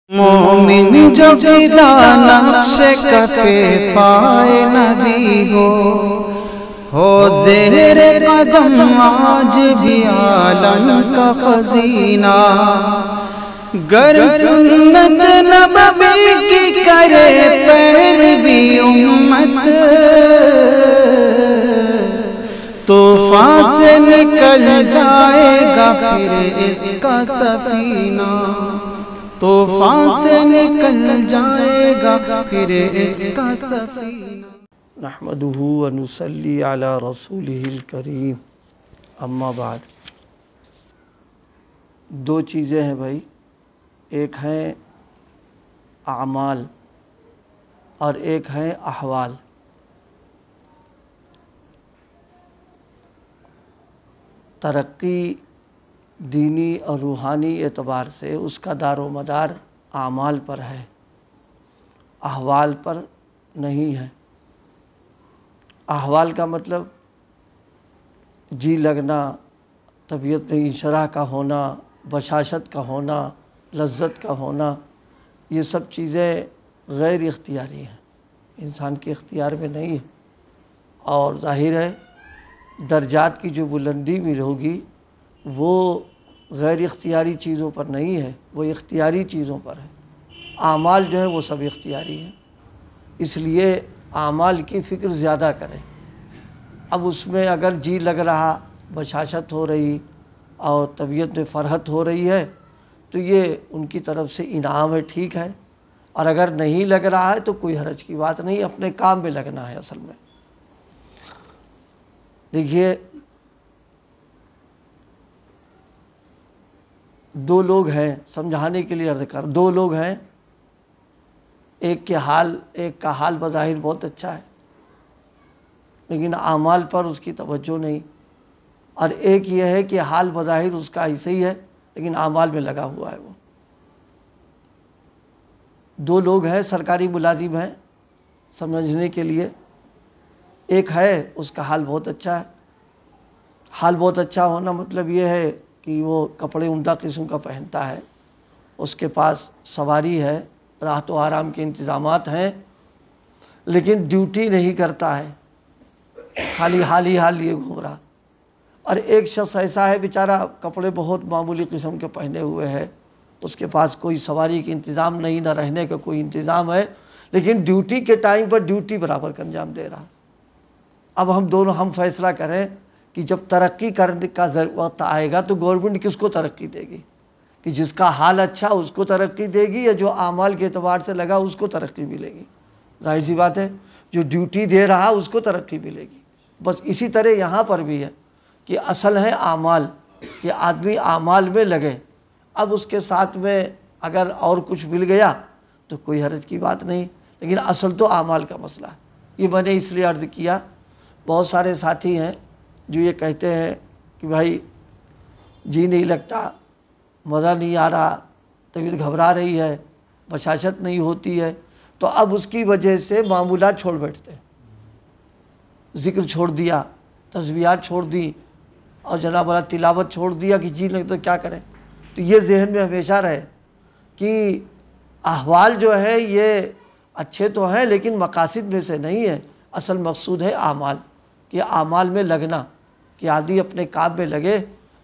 مومن جو فدا نقش کفے پائے نبی ہو زہر قدم آج بھی عالم کا خزینہ، گر سنت نبوی کی کرے پیروی امت، طوفان سے نکل جائے گا پھر اس کا سفینہ، طوفان سے نکل جائے گا پھر اس کا سفینہ۔ نحمدہ و نصلی علی رسولہ الکریم، اما بعد۔ دو چیزیں ہیں بھائی، ایک ہیں اعمال اور ایک ہیں احوال۔ ترقی دینی اور روحانی اعتبار سے اس کا دار و مدار اعمال پر ہے، احوال پر نہیں ہے۔ احوال کا مطلب جی لگنا، طبیعت میں انشراح کا ہونا، بشاشت کا ہونا، لذت کا ہونا، یہ سب چیزیں غیر اختیاری ہیں، انسان کے اختیار میں نہیں ہے۔ اور ظاہر ہے درجات کی جو بلندی مل ہوگی وہ غیر اختیاری چیزوں پر نہیں ہے، وہ اختیاری چیزوں پر ہے۔ اعمال جو ہے وہ سب اختیاری ہیں، اس لیے اعمال کی فکر زیادہ کریں۔ اب اس میں اگر جی لگ رہا، بشاشت ہو رہی اور طبیعت میں فرحت ہو رہی ہے تو یہ ان کی طرف سے انعام ہے، ٹھیک ہے۔ اور اگر نہیں لگ رہا ہے تو کوئی حرج کی بات نہیں، اپنے کام میں لگنا ہے۔ اصل میں دیکھیے، دو لوگ ہیں، سمجھانے کے لیے عرض کر، دو لوگ ہیں، ایک کا حال بظاہر بہت اچھا ہے لیکن اعمال پر اس کی توجہ نہیں، اور ایک یہ ہے کہ حال بظاہر اس کا ایسے ہی ہے لیکن اعمال میں لگا ہوا ہے۔ وہ دو لوگ ہیں، سرکاری ملازم ہیں، سمجھنے کے لیے۔ ایک ہے اس کا حال بہت اچھا ہے، حال بہت اچھا ہونا مطلب یہ ہے کہ وہ کپڑے عمدہ قسم کا پہنتا ہے، اس کے پاس سواری ہے، راحت و آرام کے انتظامات ہیں، لیکن ڈیوٹی نہیں کرتا ہے، خالی حال لیے گھوم رہا۔ اور ایک شخص ایسا ہے بیچارہ کپڑے بہت معمولی قسم کے پہنے ہوئے ہے، اس کے پاس کوئی سواری کا انتظام نہیں، نہ رہنے کا کوئی انتظام ہے، لیکن ڈیوٹی کے ٹائم پر ڈیوٹی برابر کا انجام دے رہا۔ اب ہم فیصلہ کریں کہ جب ترقی کرنے کا وقت آئے گا تو گورنمنٹ کس کو ترقی دے گی؟ کہ جس کا حال اچھا اس کو ترقی دے گی، یا جو اعمال کے اعتبار سے لگا اس کو ترقی ملے گی؟ ظاہر سی بات ہے جو ڈیوٹی دے رہا اس کو ترقی ملے گی۔ بس اسی طرح یہاں پر بھی ہے کہ اصل ہے اعمال، کہ آدمی اعمال میں لگے۔ اب اس کے ساتھ میں اگر اور کچھ مل گیا تو کوئی حرج کی بات نہیں، لیکن اصل تو اعمال کا مسئلہ ہے۔ یہ میں نے اس لیے عرض کیا، بہت سارے ساتھی ہیں جو یہ کہتے ہیں کہ بھائی جی نہیں لگتا، مزہ نہیں آ رہا، طبیعت گھبرا رہی ہے، بشاشت نہیں ہوتی ہے، تو اب اس کی وجہ سے معمولات چھوڑ بیٹھتے ہیں، ذکر چھوڑ دیا، تسبیحات چھوڑ دی، اور جناب والا تلاوت چھوڑ دیا کہ جی نہیں تو کیا کریں۔ تو یہ ذہن میں ہمیشہ رہے کہ احوال جو ہے یہ اچھے تو ہیں لیکن مقاصد میں سے نہیں ہے، اصل مقصود ہے اعمال، کہ اعمال میں لگنا، کہ آدمی اپنے کام میں لگے۔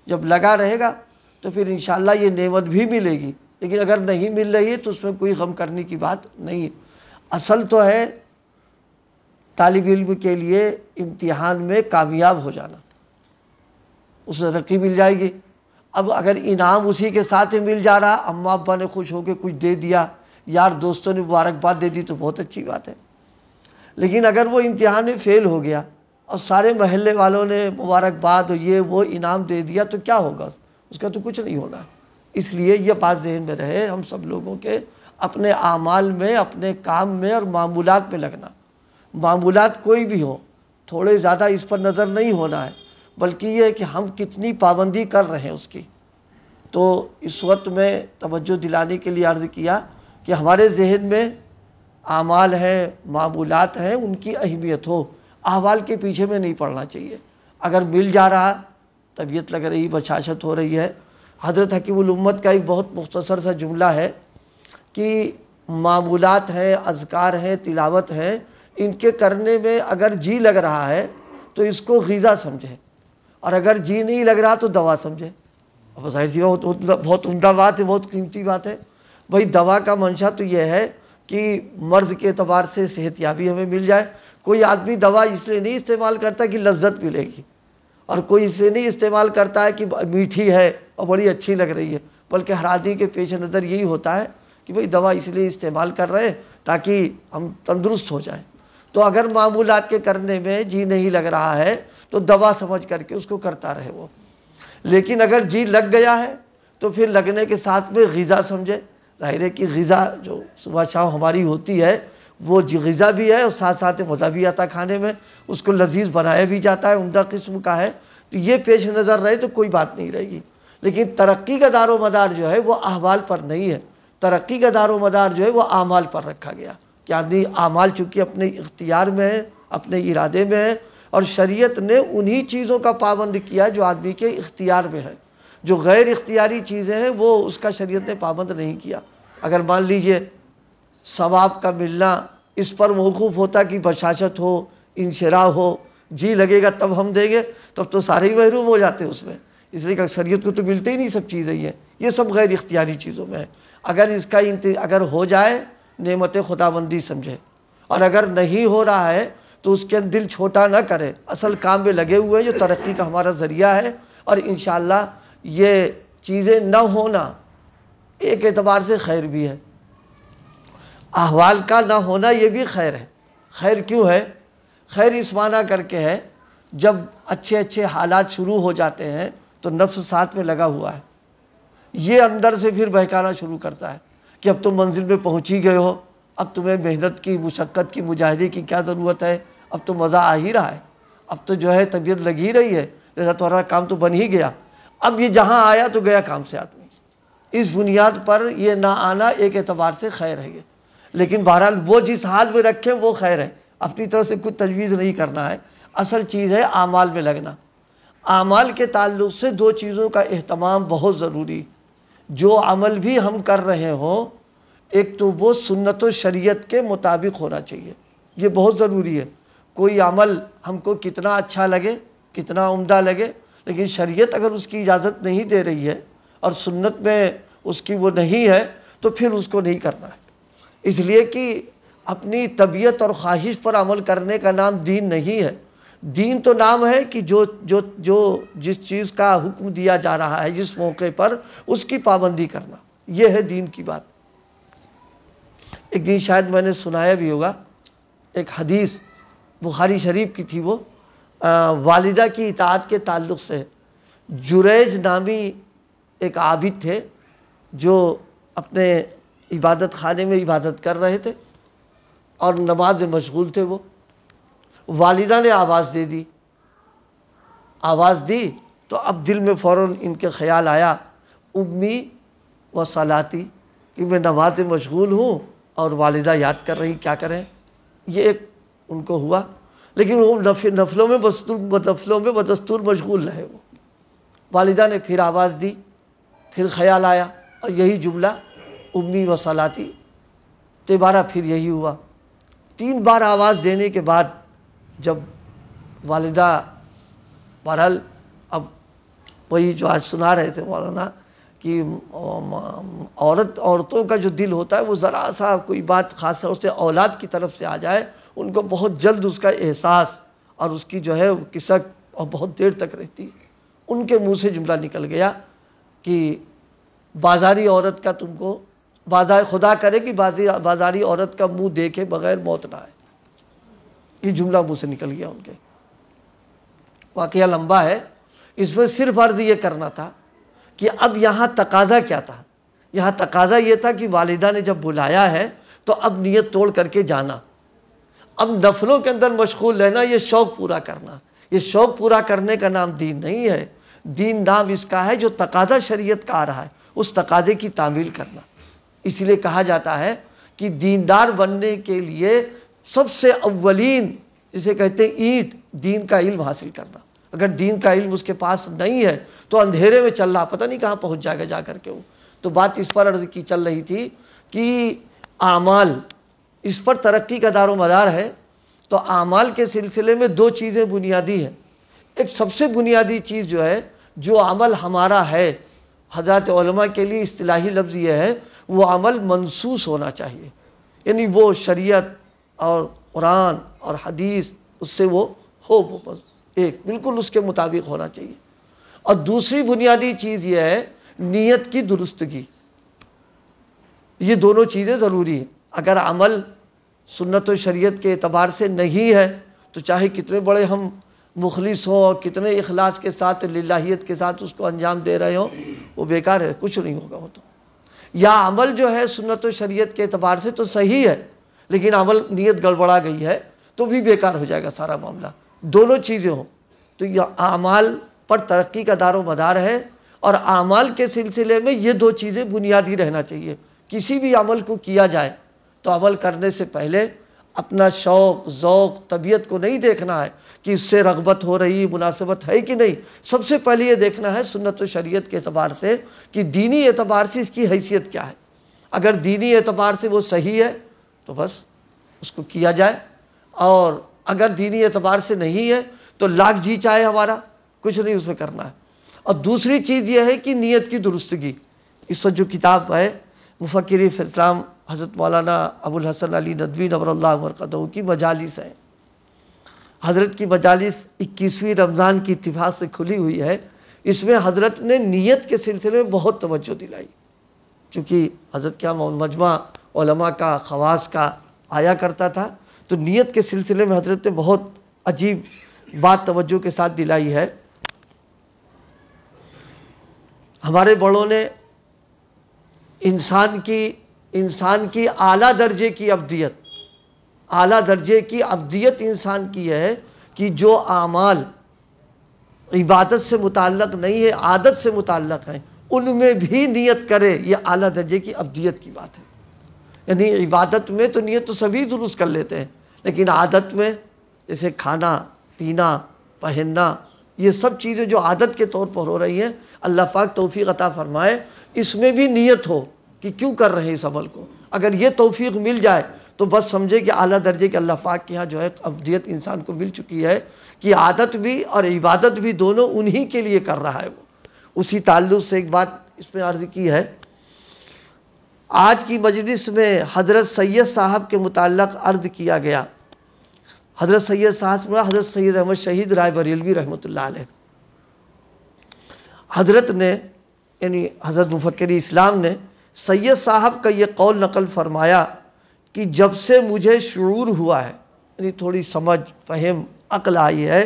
جب لگا رہے گا تو پھر انشاءاللہ یہ نعمت بھی ملے گی، لیکن اگر نہیں مل رہی ہے تو اس میں کوئی غم کرنے کی بات نہیں ہے۔ اصل تو ہے طالب علم کے لیے امتحان میں کامیاب ہو جانا، اسے ترقی مل جائے گی۔ اب اگر انعام اسی کے ساتھ ہی مل جا رہا، اماں ابا نے خوش ہو کے کچھ دے دیا، یار دوستوں نے مبارکباد دے دی تو بہت اچھی بات ہے، لیکن اگر وہ امتحان میں فیل ہو گیا اور سارے محلے والوں نے مبارکباد اور یہ وہ انعام دے دیا تو کیا ہوگا؟ اس کا تو کچھ نہیں ہونا۔ اس لیے یہ بات ذہن میں رہے ہم سب لوگوں کے، اپنے اعمال میں، اپنے کام میں اور معمولات میں لگنا۔ معمولات کوئی بھی ہو، تھوڑے زیادہ اس پر نظر نہیں ہونا ہے، بلکہ یہ ہے کہ ہم کتنی پابندی کر رہے ہیں اس کی۔ تو اس وقت میں توجہ دلانے کے لیے عرض کیا کہ ہمارے ذہن میں اعمال ہیں، معمولات ہیں، ان کی اہمیت ہو، احوال کے پیچھے میں نہیں پڑنا چاہیے۔ اگر مل جا رہا، طبیعت لگ رہی، بشاشت ہو رہی ہے۔ حضرت حکیم الامت کا ایک بہت مختصر سا جملہ ہے کہ معمولات ہیں، اذکار ہیں، تلاوت ہیں، ان کے کرنے میں اگر جی لگ رہا ہے تو اس کو غذا سمجھے، اور اگر جی نہیں لگ رہا تو دوا سمجھے۔ اب ظاہر سی بہت عمدہ بات ہے، بہت قیمتی بات ہے۔ بھائی دوا کا منشا تو یہ ہے کہ مرض کے اعتبار سے صحت یابی ہمیں مل جائے۔ کوئی آدمی دوا اس لیے نہیں استعمال کرتا کہ لذت ملے گی، اور کوئی اس لیے نہیں استعمال کرتا ہے کہ میٹھی ہے اور بڑی اچھی لگ رہی ہے، بلکہ ہر آدمی کے پیش نظر یہی ہوتا ہے کہ بھئی دوا اس لیے استعمال کر رہے ہیں تاکہ ہم تندرست ہو جائیں۔ تو اگر معمولات کے کرنے میں جی نہیں لگ رہا ہے تو دوا سمجھ کر کے اس کو کرتا رہے وہ۔ لیکن اگر جی لگ گیا ہے تو پھر لگنے کے ساتھ میں غذا سمجھے۔ ظاہر ہے کہ غذا جو صبح شام ہماری ہوتی ہے وہ غذا بھی ہے اور ساتھ ساتھ مزہ بھی آتا کھانے میں، اس کو لذیذ بنایا بھی جاتا ہے، عمدہ قسم کا ہے، تو یہ پیش نظر رہے تو کوئی بات نہیں رہے گی۔ لیکن ترقی کا دار و مدار جو ہے وہ احوال پر نہیں ہے، ترقی کا دار و مدار جو ہے وہ اعمال پر رکھا گیا کہ آدمی اعمال چونکہ اپنے اختیار میں ہے، اپنے ارادے میں ہے، اور شریعت نے انہی چیزوں کا پابند کیا جو آدمی کے اختیار میں ہے۔ جو غیر اختیاری چیزیں ہیں وہ اس کا شریعت نے پابند نہیں کیا۔ اگر مان لیجئے ثواب کا ملنا اس پر موقوف ہوتا کہ بشاشت ہو، انشراح ہو، جی لگے گا تب ہم دیں گے، تب تو سارے ہی محروم ہو جاتے اس میں، اس لیے کہ شریعت کو تو ملتے ہی نہیں سب چیزیں، یہ سب غیر اختیاری چیزوں میں ہے۔ اگر اس کا اگر ہو جائے نعمت خداوندی سمجھے، اور اگر نہیں ہو رہا ہے تو اس کے دل چھوٹا نہ کرے، اصل کام میں لگے ہوئے ہیں جو ترقی کا ہمارا ذریعہ ہے، اور انشاءاللہ یہ چیزیں نہ ہونا ایک اعتبار سے خیر بھی ہے، احوال کا نہ ہونا یہ بھی خیر ہے۔ خیر کیوں ہے؟ خیر اس معنی کر کے ہے جب اچھے اچھے حالات شروع ہو جاتے ہیں تو نفس ساتھ میں لگا ہوا ہے، یہ اندر سے پھر بہکانا شروع کرتا ہے کہ اب تم منزل میں پہنچ ہی گئے ہو، اب تمہیں محنت کی، مشقت کی، مجاہدے کی کیا ضرورت ہے، اب تو مزہ آ ہی رہا ہے، اب تو جو ہے طبیعت لگ ہی رہی ہے، لہذا تمہارا کام تو بن ہی گیا۔ اب یہ جہاں آیا تو گیا کام سے آدمی، اس بنیاد پر یہ نہ آنا ایک اعتبار سے خیر ہے یہ۔ لیکن بہرحال وہ جس حال میں رکھے وہ خیر ہے، اپنی طرف سے کچھ تجویز نہیں کرنا ہے، اصل چیز ہے اعمال میں لگنا۔ اعمال کے تعلق سے دو چیزوں کا اہتمام بہت ضروری، جو عمل بھی ہم کر رہے ہوں ایک تو وہ سنت و شریعت کے مطابق ہونا چاہیے، یہ بہت ضروری ہے۔ کوئی عمل ہم کو کتنا اچھا لگے، کتنا عمدہ لگے، لیکن شریعت اگر اس کی اجازت نہیں دے رہی ہے اور سنت میں اس کی وہ نہیں ہے تو پھر اس کو نہیں کرنا ہے، اس لیے کہ اپنی طبیعت اور خواہش پر عمل کرنے کا نام دین نہیں ہے۔ دین تو نام ہے کہ جو جس چیز کا حکم دیا جا رہا ہے جس موقع پر اس کی پابندی کرنا، یہ ہے دین کی بات۔ ایک دن شاید میں نے سنایا بھی ہوگا، ایک حدیث بخاری شریف کی تھی، وہ والدہ کی اطاعت کے تعلق سے۔ جریج نامی ایک عابد تھے جو اپنے عبادت خانے میں عبادت کر رہے تھے اور نماز میں مشغول تھے۔ وہ والدہ نے آواز دے دی، آواز دی تو اب دل میں فوراً ان کے خیال آیا امی و صلاتی، کہ میں نماز میں مشغول ہوں اور والدہ یاد کر رہی، کیا کریں، یہ ایک ان کو ہوا۔ لیکن وہ نفلوں میں بدستور مشغول رہے۔ وہ والدہ نے پھر آواز دی، پھر خیال آیا، اور یہی جملہ امی و صلاتی، دوبارہ پھر یہی ہوا۔ 3 بار آواز دینے کے بعد جب والدہ بہرحال اب وہی جو آج سنا رہے تھے مولانا کہ عورتوں کا جو دل ہوتا ہے وہ ذرا سا کوئی بات خاص طور سے اولاد کی طرف سے آ جائے ان کو بہت جلد اس کا احساس اور اس کی جو ہے کسک اور بہت دیر تک رہتی ہے۔ ان کے منہ سے جملہ نکل گیا کہ بازاری عورت کا تم کو خدا کرے کہ بازاری عورت کا منہ دیکھے بغیر موت نہ آئے، یہ جملہ منہ سے نکل گیا ان کے۔ واقعہ لمبا ہے، اس میں صرف عرض یہ کرنا تھا کہ اب یہاں تقاضا کیا تھا؟ یہاں تقاضا یہ تھا کہ والدہ نے جب بلایا ہے تو اب نیت توڑ کر کے جانا، اب نفلوں کے اندر مشغول رہنا، یہ شوق پورا کرنا۔ یہ شوق پورا کرنے کا نام دین نہیں ہے، دین نام اس کا ہے جو تقاضا شریعت کا آ رہا ہے اس تقاضے کی تعمیل کرنا۔ اس لیے کہا جاتا ہے کہ دیندار بننے کے لیے سب سے اولین جسے کہتے ہیں اینٹ، دین کا علم حاصل کرنا۔ اگر دین کا علم اس کے پاس نہیں ہے تو اندھیرے میں چل رہا، پتہ نہیں کہاں پہنچ جائے گا جا کر کے وہ۔ تو بات اس پر عرض کی چل رہی تھی کہ اعمال اس پر ترقی کا دار و مدار ہے، تو اعمال کے سلسلے میں دو چیزیں بنیادی ہیں۔ ایک سب سے بنیادی چیز جو ہے، جو عمل ہمارا ہے، حضرات علماء کے لیے اصطلاحی لفظ یہ ہے، وہ عمل منصوص ہونا چاہیے، یعنی وہ شریعت اور قرآن اور حدیث اس سے وہ ہو، ایک بالکل اس کے مطابق ہونا چاہیے۔ اور دوسری بنیادی چیز یہ ہے نیت کی درستگی۔ یہ دونوں چیزیں ضروری ہیں۔ اگر عمل سنت و شریعت کے اعتبار سے نہیں ہے تو چاہے کتنے بڑے ہم مخلص ہوں اور کتنے اخلاص کے ساتھ للہیت کے ساتھ اس کو انجام دے رہے ہوں، وہ بیکار ہے، کچھ نہیں ہوگا وہ تو۔ یا عمل جو ہے سنت و شریعت کے اعتبار سے تو صحیح ہے، لیکن عمل نیت گڑبڑا گئی ہے تو بھی بیکار ہو جائے گا سارا معاملہ۔ دونوں چیزیں ہوں تو یہ اعمال پر ترقی کا دار و مدار ہے، اور اعمال کے سلسلے میں یہ دو چیزیں بنیادی رہنا چاہیے۔ کسی بھی عمل کو کیا جائے تو عمل کرنے سے پہلے اپنا شوق، ذوق، طبیعت کو نہیں دیکھنا ہے کہ اس سے رغبت ہو رہی، مناسبت ہے کہ نہیں۔ سب سے پہلے یہ دیکھنا ہے سنت و شریعت کے اعتبار سے کہ دینی اعتبار سے اس کی حیثیت کیا ہے۔ اگر دینی اعتبار سے وہ صحیح ہے تو بس اس کو کیا جائے، اور اگر دینی اعتبار سے نہیں ہے تو لاکھ جی چاہے ہمارا، کچھ نہیں اس میں کرنا ہے۔ اور دوسری چیز یہ ہے کہ نیت کی درستگی۔ اس وقت جو کتاب ہے مفکر اسلام حضرت مولانا ابو الحسن علی ندوی نور اللہ مرقدہ کی مجالس ہے، حضرت کی مجالس 21ویں رمضان کی اتفاق سے کھلی ہوئی ہے۔ اس میں حضرت نے نیت کے سلسلے میں بہت توجہ دلائی، چونکہ حضرت کیا مجمع علماء کا خواص کا آیا کرتا تھا، تو نیت کے سلسلے میں حضرت نے بہت عجیب بات توجہ کے ساتھ دلائی ہے۔ ہمارے بڑوں نے انسان کی اعلیٰ درجے کی ابدیت انسان کی ہے کہ جو اعمال عبادت سے متعلق نہیں ہے، عادت سے متعلق ہیں، ان میں بھی نیت کرے، یہ اعلیٰ درجے کی ابدیت کی بات ہے۔ یعنی عبادت میں تو نیت تو سبھی درست کر لیتے ہیں، لیکن عادت میں جیسے کھانا پینا پہننا، یہ سب چیزیں جو عادت کے طور پر ہو رہی ہیں، اللہ پاک توفیق عطا فرمائے اس میں بھی نیت ہو کہ کیوں کر رہے ہیں اس عمل کو۔ اگر یہ توفیق مل جائے تو بس سمجھے کہ اعلیٰ درجے کے اللہ پاک کے ہاں جو ہے ابدیت انسان کو مل چکی ہے، کہ عادت بھی اور عبادت بھی دونوں انہی کے لیے کر رہا ہے وہ۔ اسی تعلق سے ایک بات اس میں عرض کی ہے، آج کی مجلس میں حضرت سید صاحب کے متعلق عرض کیا گیا۔ حضرت سید صاحب حضرت سید احمد شہید رائے بریلوی رحمۃ اللہ علیہ، حضرت نے یعنی حضرت مفکر اسلام نے سید صاحب کا یہ قول نقل فرمایا کہ جب سے مجھے شعور ہوا ہے، یعنی تھوڑی سمجھ فہم عقل آئی ہے،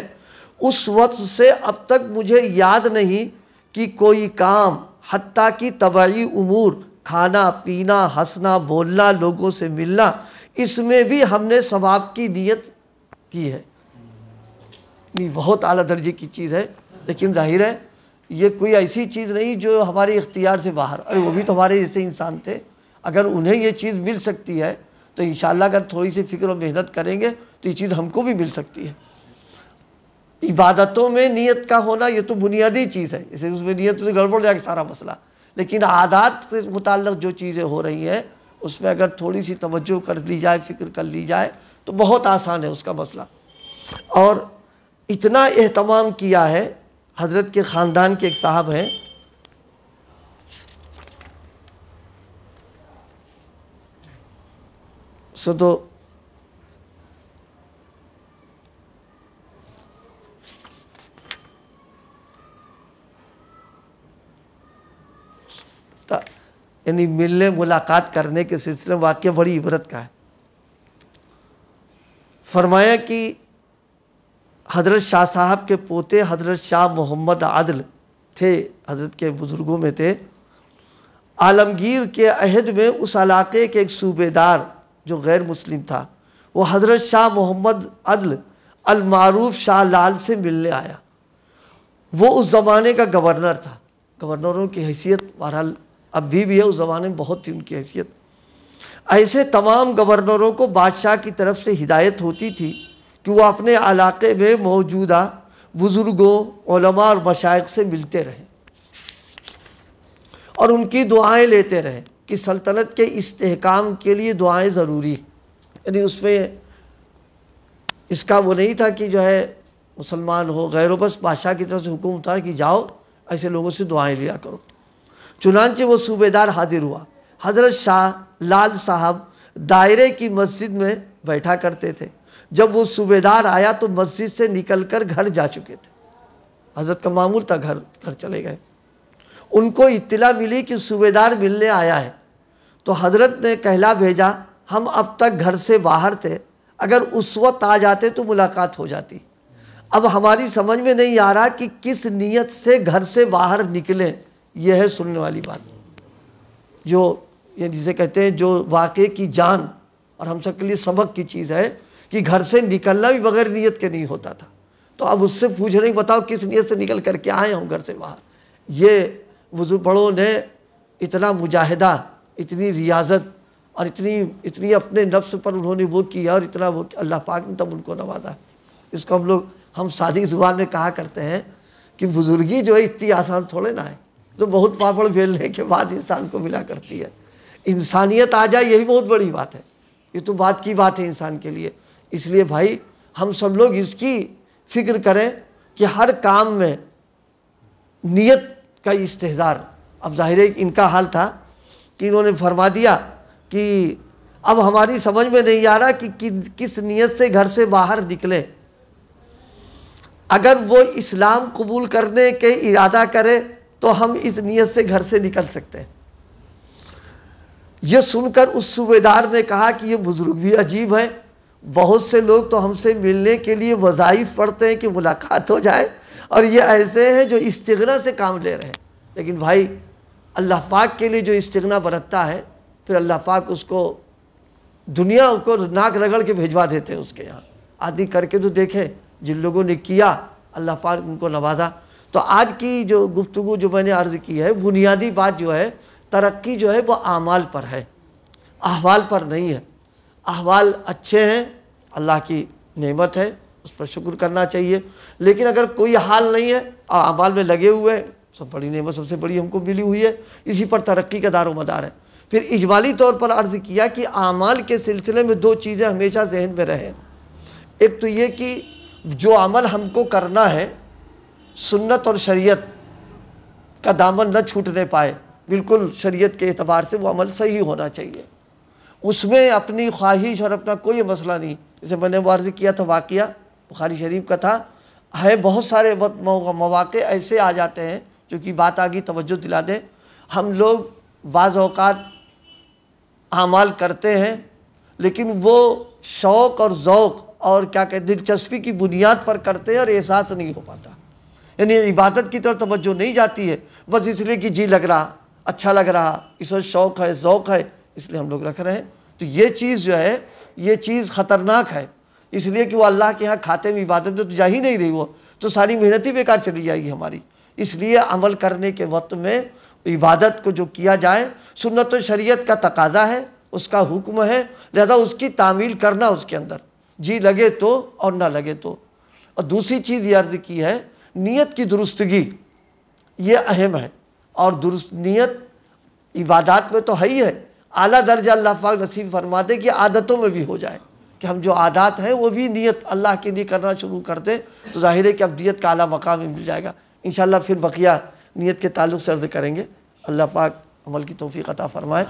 اس وقت سے اب تک مجھے یاد نہیں کہ کوئی کام حتیٰ کہ طبعی امور، کھانا پینا، ہنسنا بولنا، لوگوں سے ملنا، اس میں بھی ہم نے ثواب کی نیت کی ہے۔ یہ بہت اعلیٰ درجے کی چیز ہے، لیکن ظاہر ہے یہ کوئی ایسی چیز نہیں جو ہمارے اختیار سے باہر، ارے وہ بھی تو ہمارے جیسے انسان تھے، اگر انہیں یہ چیز مل سکتی ہے تو انشاءاللہ اگر تھوڑی سی فکر و محنت کریں گے تو یہ چیز ہم کو بھی مل سکتی ہے۔ عبادتوں میں نیت کا ہونا یہ تو بنیادی چیز ہے، اسے اس میں نیت سے گڑبڑ جائے گا سارا مسئلہ، لیکن عادات سے متعلق جو چیزیں ہو رہی ہیں اس میں اگر تھوڑی سی توجہ کر لی جائے، فکر کر لی جائے تو بہت آسان ہے اس کا مسئلہ۔ اور اتنا اہتمام کیا ہے، حضرت کے خاندان کے ایک صاحب ہیں، سو تو یعنی ملنے ملاقات کرنے کے سلسلے میں واقعہ بڑی عبرت کا ہے۔ فرمایا کہ حضرت شاہ صاحب کے پوتے حضرت شاہ محمد عادل تھے، حضرت کے بزرگوں میں تھے۔ عالمگیر کے عہد میں اس علاقے کے ایک صوبے دار جو غیر مسلم تھا، وہ حضرت شاہ محمد عادل المعروف شاہ لال سے ملنے آیا۔ وہ اس زمانے کا گورنر تھا، گورنروں کی حیثیت بہرحال اب بھی ہے، اس زمانے میں بہت تھی ان کی حیثیت۔ ایسے تمام گورنروں کو بادشاہ کی طرف سے ہدایت ہوتی تھی کہ وہ اپنے علاقے میں موجودہ بزرگوں، علماء اور مشائخ سے ملتے رہیں اور ان کی دعائیں لیتے رہیں۔ کہ سلطنت کے استحکام کے لیے دعائیں ضروری، یعنی اس میں اس کا وہ نہیں تھا کہ جو ہے مسلمان ہو غیر و بس بادشاہ کی طرف سے حکم تھا کہ جاؤ ایسے لوگوں سے دعائیں لیا کرو۔ چنانچہ وہ صوبیدار حاضر ہوا۔ حضرت شاہ لال صاحب دائرے کی مسجد میں بیٹھا کرتے تھے۔ جب وہ صوبیدار آیا تو مسجد سے نکل کر گھر جا چکے تھے۔ حضرت کا معمول تھا گھر چلے گئے۔ ان کو اطلاع ملی کہ صوبیدار ملنے آیا ہے، تو حضرت نے کہلا بھیجا ہم اب تک گھر سے باہر تھے، اگر اس وقت آ جاتے تو ملاقات ہو جاتی۔ اب ہماری سمجھ میں نہیں آ رہا کہ کس نیت سے گھر سے باہر نکلے۔ یہ ہے سننے والی بات، جو جسے کہتے ہیں جو واقعے کی جان اور ہم سب کے لیے سبق کی چیز ہے کہ گھر سے نکلنا بھی بغیر نیت کے نہیں ہوتا تھا۔ تو اب اس سے پوچھ رہے ہیں بتاؤ کس نیت سے نکل کر کے آئے ہوں گھر سے باہر۔ یہ بزرگ بڑوں نے اتنا مجاہدہ، اتنی ریاضت اور اتنی اپنے نفس پر انہوں نے وہ کیا اور اتنا وہ اللہ پاک نے تب ان کو نوازا۔ اس کو ہم سادی زبان میں کہا کرتے ہیں کہ بزرگی جو ہے اتنی آسان تھوڑے نہ ہے، تو بہت پاپڑ بیلنے کے بعد انسان کو ملا کرتی ہے۔ انسانیت آ جائے یہی بہت بڑی بات ہے، یہ تو بات کی بات ہے انسان کے لیے۔ اس لیے بھائی ہم سب لوگ اس کی فکر کریں کہ ہر کام میں نیت کا استحضار۔ اب ظاہر ہے ان کا حال تھا کہ انہوں نے فرما دیا کہ اب ہماری سمجھ میں نہیں آ رہا کہ کس نیت سے گھر سے باہر نکلے۔ اگر وہ اسلام قبول کرنے کے ارادہ کرے تو ہم اس نیت سے گھر سے نکل سکتے ہیں۔ یہ سن کر اس صوبیدار نے کہا کہ یہ بزرگ بھی عجیب ہے، بہت سے لوگ تو ہم سے ملنے کے لیے وظائف پڑھتے ہیں کہ ملاقات ہو جائے، اور یہ ایسے ہیں جو استغنا سے کام لے رہے ہیں۔ لیکن بھائی اللہ پاک کے لیے جو استغنا برتتا ہے پھر اللہ پاک اس کو دنیا کو ناک رگڑ کے بھیجوا دیتے ہیں اس کے یہاں۔ آدمی کر کے تو دیکھے، جن لوگوں نے کیا اللہ پاک ان کو نوازا۔ تو آج کی جو گفتگو جو میں نے عرض کی ہے، بنیادی بات جو ہے ترقی جو ہے وہ اعمال پر ہے، احوال پر نہیں ہے۔ احوال اچھے ہیں، اللہ کی نعمت ہے، اس پر شکر کرنا چاہیے، لیکن اگر کوئی حال نہیں ہے اور اعمال میں لگے ہوئے ہیں، سب بڑی نعمت سب سے بڑی ہم کو ملی ہوئی ہے، اسی پر ترقی کا دار و مدار ہے۔ پھر اجمالی طور پر عرض کیا کہ اعمال کے سلسلے میں دو چیزیں ہمیشہ ذہن میں رہیں۔ ایک تو یہ کہ جو عمل ہم کو کرنا ہے سنت اور شریعت کا دامن نہ چھوٹنے پائے، بالکل شریعت کے اعتبار سے وہ عمل صحیح ہونا چاہیے، اس میں اپنی خواہش اور اپنا کوئی مسئلہ نہیں۔ جیسے میں نے عرض کیا تھا، واقعہ بخاری شریف کا تھا، ہے بہت سارے مواقع ایسے آ جاتے ہیں جو کہ بات آگی توجہ دلا دیں۔ ہم لوگ بعض اوقات اعمال کرتے ہیں لیکن وہ شوق اور ذوق اور کیا کہ دلچسپی کی بنیاد پر کرتے ہیں اور احساس نہیں ہو پاتا، یعنی عبادت کی طرف توجہ نہیں جاتی ہے، بس اس لیے کہ جی لگ رہا، اچھا لگ رہا، اس وقت شوق ہے، ذوق ہے، اس لیے ہم لوگ رکھ رہے ہیں۔ تو یہ چیز جو ہے یہ چیز خطرناک ہے، اس لیے کہ وہ اللہ کے ہاں کھاتے میں عبادت میں تو جا ہی نہیں رہی، وہ تو ساری محنت ہی بیکار چلی جائے گی ہماری۔ اس لیے عمل کرنے کے وقت میں عبادت کو جو کیا جائے سنت و شریعت کا تقاضا ہے، اس کا حکم ہے، لہذا اس کی تعمیل کرنا اس کے اندر جی لگے تو اور نہ لگے تو۔ اور دوسری چیز یہ عرض کی ہے نیت کی درستگی، یہ اہم ہے، اور درست نیت عبادات میں تو ہے ہی ہے، اعلیٰ درجہ اللہ پاک نصیب فرما دے کہ عادتوں میں بھی ہو جائے، کہ ہم جو عادات ہیں وہ بھی نیت اللہ کے لیے کرنا شروع کر دیں، تو ظاہر ہے کہ اب نیت کا اعلیٰ مقام مل جائے گا۔ انشاءاللہ پھر بقیہ نیت کے تعلق سے عرض کریں گے۔ اللہ پاک عمل کی توفیق عطا فرمائے۔